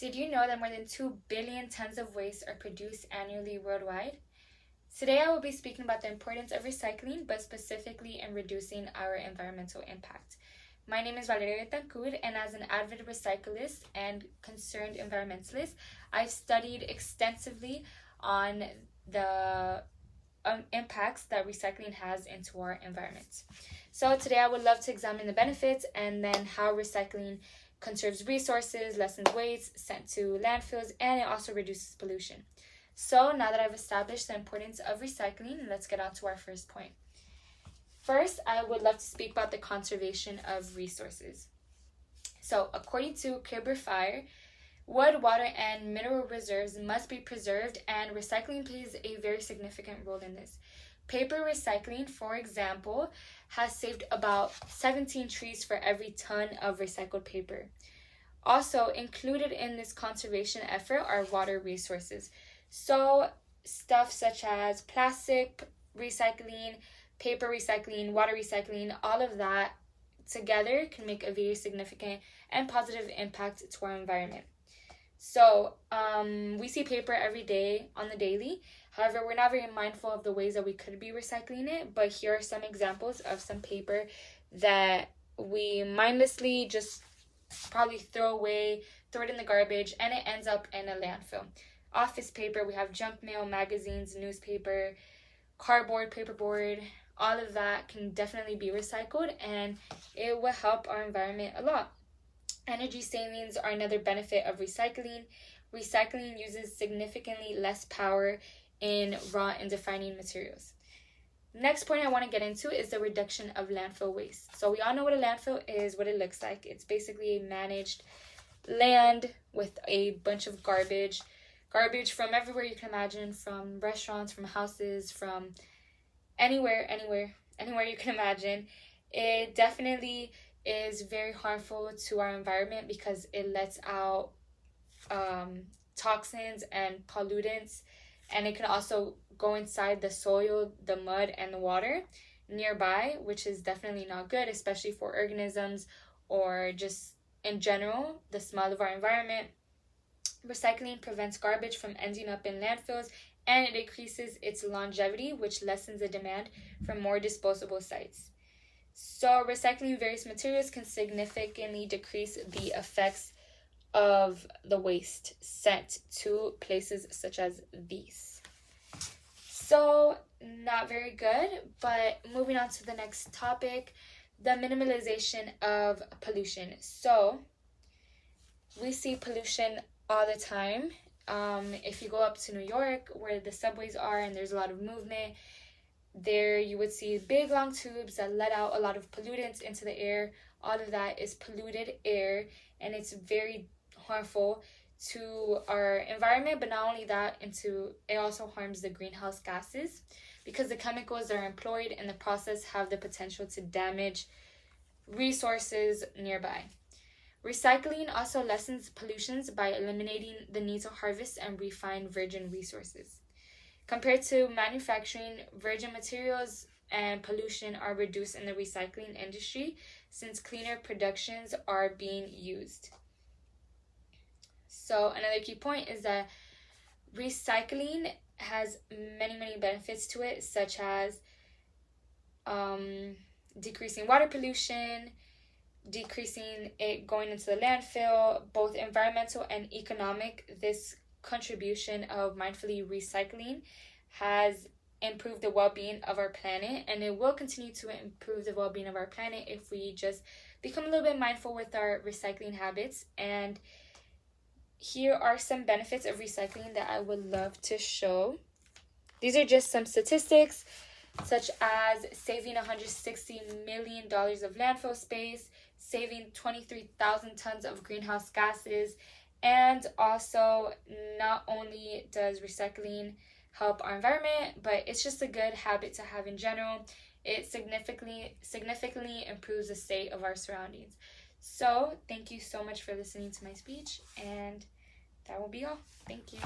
Did you know that more than 2 billion tons of waste are produced annually worldwide? Today I will be speaking about the importance of recycling, but specifically in reducing our environmental impact. My name is Valeria Betancourt, and as an avid recyclist and concerned environmentalist, I've studied extensively on the impacts that recycling has into our environment. So today I would love to examine the benefits and then how recycling conserves resources, lessens waste sent to landfills, and it also reduces pollution. So now that I've established the importance of recycling, let's get on to our first point. First, I would love to speak about the conservation of resources. So according to Cooper Fire, wood, water, and mineral reserves must be preserved, and recycling plays a very significant role in this. Paper recycling, for example, has saved about 17 trees for every ton of recycled paper. Also included in this conservation effort are water resources. So stuff such as plastic recycling, paper recycling, water recycling, all of that together can make a very significant and positive impact to our environment. So we see paper every day on the daily. However, we're not very mindful of the ways that we could be recycling it. But here are some examples of some paper that we mindlessly just probably throw away, throw it in the garbage, and it ends up in a landfill. Office paper, we have junk mail, magazines, newspaper, cardboard, paperboard. All of that can definitely be recycled, and it will help our environment a lot. Energy savings are another benefit of recycling. Recycling uses significantly less power in raw and defining materials. Next point I want to get into is the reduction of landfill waste. So we all know what a landfill is, what it looks like. It's basically a managed land with a bunch of garbage from everywhere you can imagine, from restaurants, from houses, from anywhere you can imagine. It definitely is very harmful to our environment because it lets out toxins and pollutants, and it can also go inside the soil, the mud, and the water nearby, which is definitely not good, especially for organisms or just in general, the smell of our environment. Recycling prevents garbage from ending up in landfills, and it increases its longevity, which lessens the demand for more disposable sites. So recycling various materials can significantly decrease the effects of the waste sent to places such as these. So not very good, but moving on to the next topic, the minimalization of pollution. So we see pollution all the time. If you go up to New York where the subways are and there's a lot of movement, there you would see big long tubes that let out a lot of pollutants into the air. All of that is polluted air, and it's very harmful to our environment. But not only that, it also harms the greenhouse gases because the chemicals that are employed in the process have the potential to damage resources nearby. Recycling also lessens pollutions by eliminating the need to harvest and refine virgin resources. Compared to manufacturing, virgin materials and pollution are reduced in the recycling industry since cleaner productions are being used. So another key point is that recycling has many benefits to it, such as decreasing water pollution, decreasing it going into the landfill, both environmental and economic. This contribution of mindfully recycling has improved the well-being of our planet, and it will continue to improve the well-being of our planet if we just become a little bit mindful with our recycling habits. And here are some benefits of recycling that I would love to show. These are just some statistics, such as saving $160 million of landfill space, saving 23,000 tons of greenhouse gases, and also not only does recycling help our environment, but it's just a good habit to have in general. It significantly improves the state of our surroundings. So thank you so much for listening to my speech, and that will be all. Thank you.